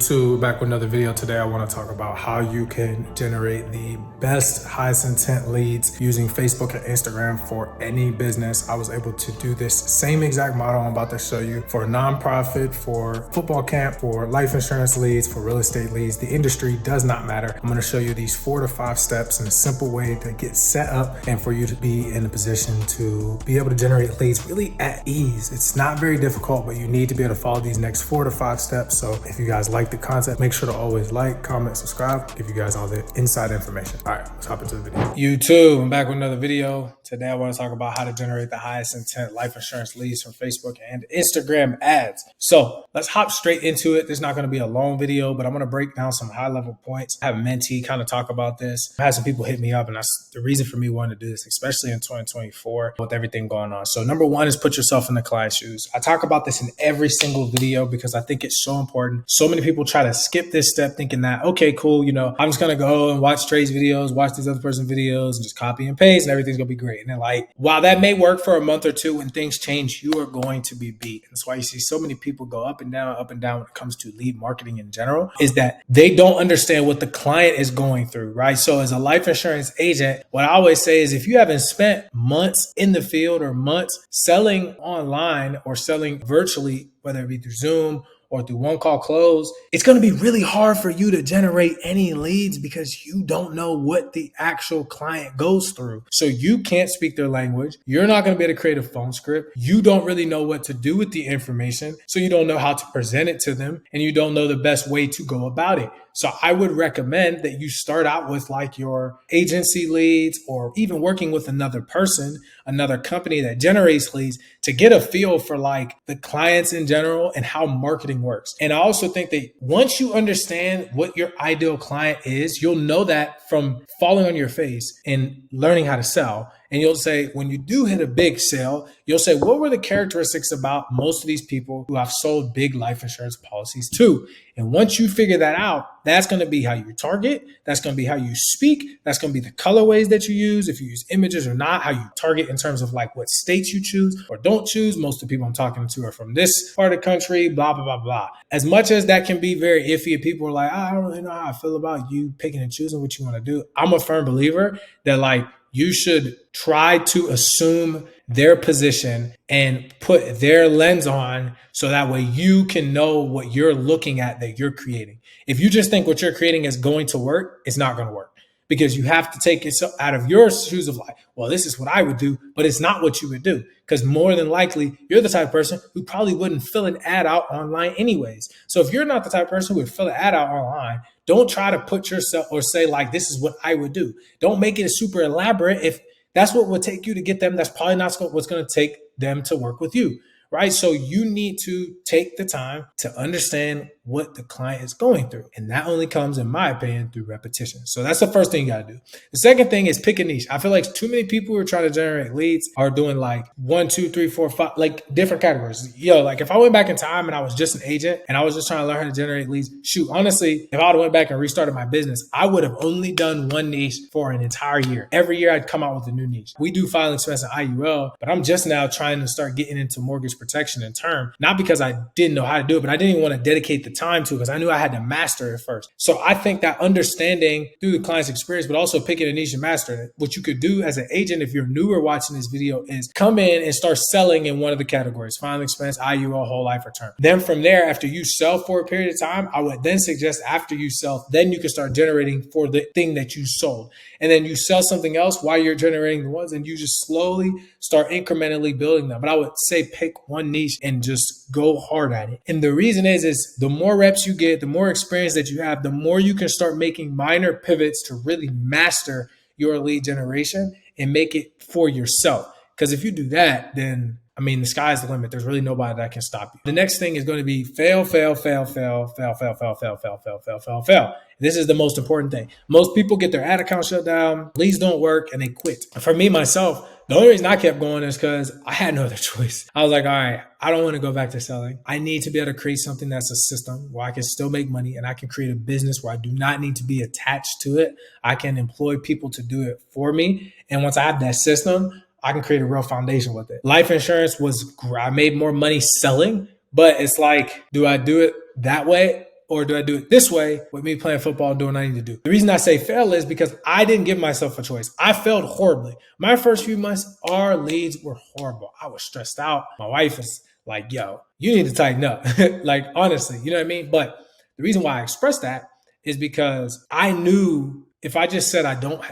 YouTube, back with another video. Today I want to talk about how you can generate the best highest intent leads using Facebook and Instagram for any business. I was able to do this same exact model I'm about to show you for a nonprofit, for football camp, for life insurance leads, for real estate leads. The industry does not matter. I'm going to show you these 4 to 5 steps in a simple way to get set up and for you to be in a position to be able to generate leads really at ease. It's not very difficult, but you need to be able to follow these next 4 to 5 steps. So if you guys like the content, make sure to always like, comment, subscribe, give you guys all the inside information. All right, let's hop into the video. YouTube, I'm back with another video. Today I want to talk about how to generate the highest intent life insurance leads from Facebook and Instagram ads. So let's hop straight into it. This is not going to be a long video, but I'm going to break down some high level points. I have a mentee kind of talk about this. I had some people hit me up, and that's the reason for me wanting to do this, especially in 2024 with everything going on. So number one is put yourself in the client's shoes. I talk about this in every single video because I think it's so important. So many people try to skip this step thinking that, okay, cool, I'm just going to go and watch Trey's videos, watch these other person's videos and just copy and paste and everything's going to be great. And then while that may work for a month or two, when things change, you are going to be beat. That's why you see so many people go up and down when it comes to lead marketing in general, is that they don't understand what the client is going through, right? So as a life insurance agent, what I always say is if you haven't spent months in the field or months selling online or selling virtually, whether it be through Zoom or through one call close, it's going to be really hard for you to generate any leads because you don't know what the actual client goes through. So you can't speak their language. You're not going to be able to create a phone script. You don't really know what to do with the information. So you don't know how to present it to them and you don't know the best way to go about it. So I would recommend that you start out with your agency leads or even working with another person, another company that generates leads to get a feel for the clients in general and how marketing works. And I also think that once you understand what your ideal client is, you'll know that from falling on your face and learning how to sell. And you'll say, when you do hit a big sale, you'll say, what were the characteristics about most of these people who I've sold big life insurance policies to? And once you figure that out, that's going to be how you target. That's going to be how you speak. That's going to be the colorways that you use, if you use images or not, how you target in terms of what states you choose or don't choose. Most of the people I'm talking to are from this part of the country, blah, blah, blah, blah. As much as that can be very iffy and people are like, I don't really know how I feel about you picking and choosing what you want to do. I'm a firm believer that you should try to assume their position and put their lens on so that way you can know what you're looking at that you're creating. If you just think what you're creating is going to work, it's not going to work because you have to take it out of your shoes of well, this is what I would do, but it's not what you would do because more than likely you're the type of person who probably wouldn't fill an ad out online anyways. So if you're not the type of person who would fill an ad out online, don't try to put yourself or say this is what I would do. Don't make it super elaborate. If that's what would take you to get them, that's probably not what's going to take them to work with you, right? So you need to take the time to understand what the client is going through. And that only comes, in my opinion, through repetition. So that's the first thing you got to do. The second thing is pick a niche. I feel like too many people who are trying to generate leads are doing 1, 2, 3, 4, 5, different categories. If I went back in time and I was just an agent and I was just trying to learn how to generate leads, honestly, if I would have went back and restarted my business, I would have only done one niche for an entire year. Every year I'd come out with a new niche. We do filing expense and IUL, but I'm just now trying to start getting into mortgage protection and term, not because I didn't know how to do it, but I didn't even want to dedicate the time to it because I knew I had to master it first. So I think that understanding through the client's experience, but also picking a niche and mastering it, what you could do as an agent, if you're newer watching this video, is come in and start selling in one of the categories, filing expense, IUL, whole life, or term. Then from there, after you sell for a period of time, I would then suggest after you sell, then you can start generating for the thing that you sold. And then you sell something else while you're generating the ones, and you just slowly start incrementally building them. But I would say pick one niche and just go hard at it. And the reason is the more reps you get, the more experience that you have, the more you can start making minor pivots to really master your lead generation and make it for yourself. Because if you do that, then the sky's the limit. There's really nobody that can stop you. The next thing is going to be fail, fail, fail, fail, fail, fail, fail, fail, fail, fail, fail, fail, fail. This is the most important thing. Most people get their ad account shut down, leads don't work, and they quit. For me, myself, the only reason I kept going is because I had no other choice. I was like, all right, I don't want to go back to selling. I need to be able to create something that's a system where I can still make money and I can create a business where I do not need to be attached to it. I can employ people to do it for me. And once I have that system, I can create a real foundation with it. Life insurance I made more money selling, but it's do I do it that way? or do I do it this way with me playing football and doing what I need to do? The reason I say fail is because I didn't give myself a choice. I failed horribly. My first few months, our leads were horrible. I was stressed out. My wife is like, yo, you need to tighten up. Like, honestly, you know what I mean? But the reason why I expressed that is because I knew if I just said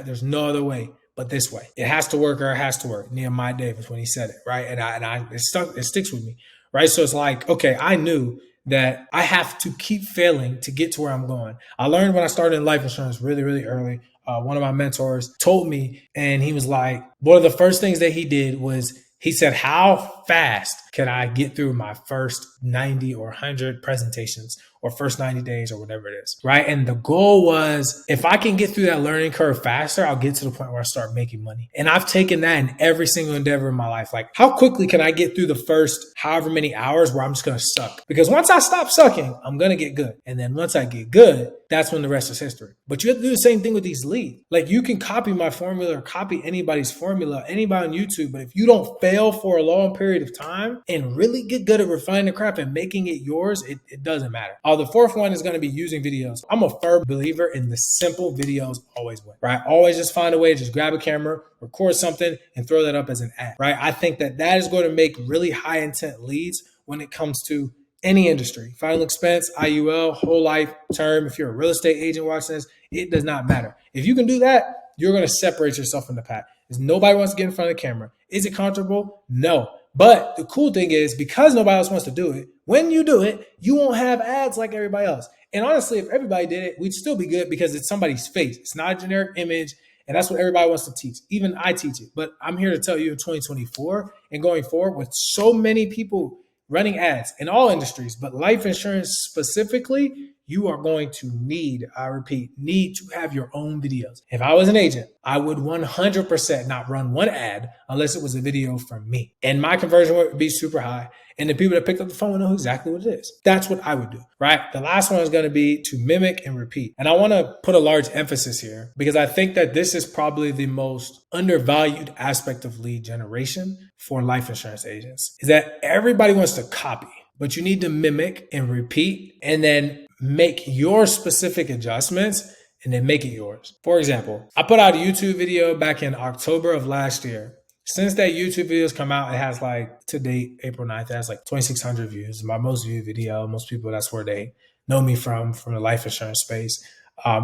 there's no other way but this way. It has to work or it has to work. Nehemiah Davis, when he said it, right? And it sticks with me, right? So it's like, okay, I knew that I have to keep failing to get to where I'm going. I learned when I started in life insurance really, really early. One of my mentors told me, and he was like, one of the first things that he did was he said, how fast can I get through my first 90 or 100 presentations or first 90 days or whatever it is, right? And the goal was, if I can get through that learning curve faster, I'll get to the point where I start making money. And I've taken that in every single endeavor in my life. Like, how quickly can I get through the first however many hours where I'm just going to suck? Because once I stop sucking, I'm going to get good. And then once I get good, that's when the rest is history. But you have to do the same thing with these leads. Like, you can copy my formula or copy anybody's formula, anybody on YouTube. But if you don't fail for a long period of time and really get good at refining the craft and making it yours, it doesn't matter. The fourth one is going to be using videos. I'm a firm believer in the simple videos always win, right? Always just find a way to just grab a camera, record something, and throw that up as an ad, right? I think that is going to make really high intent leads when it comes to any industry. Final expense, IUL, whole life, term. If you're a real estate agent watching this, it does not matter. If you can do that, you're going to separate yourself from the pack. Because nobody wants to get in front of the camera. Is it comfortable? No. But the cool thing is, because nobody else wants to do it, when you do it, you won't have ads like everybody else. And honestly, if everybody did it, we'd still be good because it's somebody's face. It's not a generic image. And that's what everybody wants to teach. Even I teach it. But I'm here to tell you in 2024 and going forward, with so many people running ads in all industries, but life insurance specifically, you are going to need to have your own videos. If I was an agent, I would 100% not run one ad unless it was a video from me. And my conversion rate would be super high. And the people that picked up the phone would know exactly what it is. That's what I would do, right? The last one is going to be to mimic and repeat. And I want to put a large emphasis here because I think that this is probably the most undervalued aspect of lead generation for life insurance agents, is that everybody wants to copy, but you need to mimic and repeat and then make your specific adjustments and then make it yours. For example, I put out a YouTube video back in October of last year. Since that YouTube video's come out, it has to date, April 9th, it has 2,600 views. It's my most viewed video. Most people, that's where they know me from the life insurance space,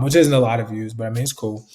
which isn't a lot of views, but I mean, it's cool.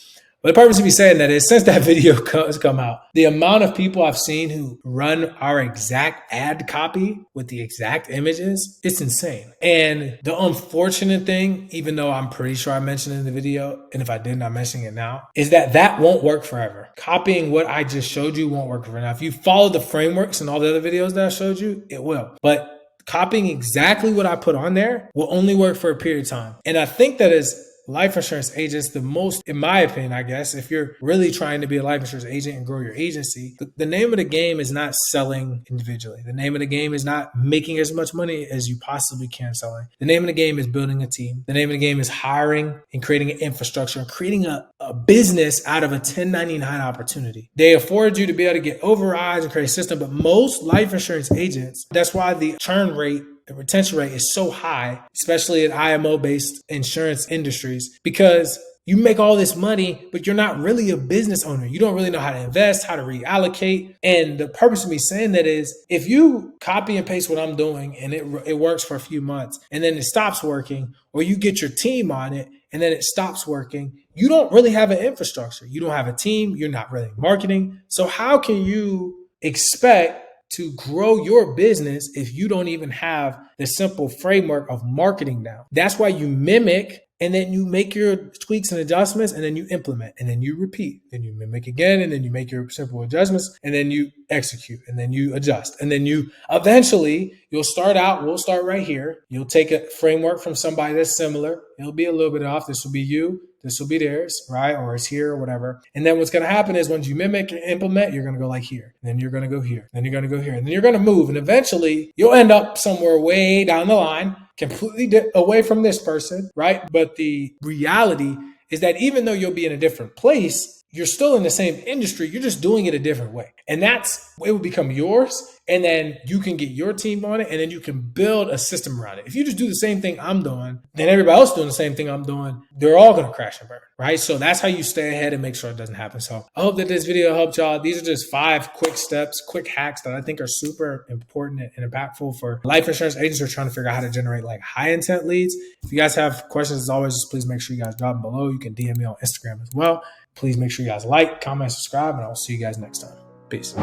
But the purpose of me saying that is, since that video has come out, the amount of people I've seen who run our exact ad copy with the exact images, it's insane. And the unfortunate thing, even though I'm pretty sure I mentioned it in the video, and if I didn't, I'm mentioning it now, is that won't work forever. Copying what I just showed you won't work forever. Now, if you follow the frameworks and all the other videos that I showed you, it will. But copying exactly what I put on there will only work for a period of time. And I think that is life insurance agents, the most, in my opinion, I guess, if you're really trying to be a life insurance agent and grow your agency, the name of the game is not selling individually. The name of the game is not making as much money as you possibly can selling. The name of the game is building a team. The name of the game is hiring and creating an infrastructure and creating a business out of a 1099 opportunity. They afford you to be able to get overrides and create a system, but most life insurance agents, that's why the churn rate, the retention rate is so high, especially in IMO-based insurance industries, because you make all this money, but you're not really a business owner. You don't really know how to invest, how to reallocate. And the purpose of me saying that is, if you copy and paste what I'm doing and it works for a few months and then it stops working, or you get your team on it and then it stops working, you don't really have an infrastructure. You don't have a team. You're not really marketing. So how can you expect to grow your business if you don't even have the simple framework of marketing down? That's why you mimic, and then you make your tweaks and adjustments, and then you implement, and then you repeat, then you mimic again, and then you make your simple adjustments, and then you execute, and then you adjust, and then you eventually, we'll start right here. You'll take a framework from somebody that's similar. It'll be a little bit off. This will be you. This will be theirs, right? Or it's here or whatever. And then what's going to happen is, once you mimic and implement, you're going to go like here. And then you're going to go here. Then you're going to go here. And then you're going to move. And eventually you'll end up somewhere way down the line, completely away from this person, right? But the reality is that even though you'll be in a different place, you're still in the same industry. You're just doing it a different way. And it will become yours. And then you can get your team on it, and then you can build a system around it. If you just do the same thing I'm doing, then everybody else doing the same thing I'm doing, they're all going to crash and burn, right? So that's how you stay ahead and make sure it doesn't happen. So I hope that this video helped y'all. These are just 5 quick steps, quick hacks that I think are super important and impactful for life insurance agents who are trying to figure out how to generate like high intent leads. If you guys have questions, as always, just please make sure you guys drop them below. You can DM me on Instagram as well. Please make sure you guys like, comment, subscribe, and I'll see you guys next time. Peace.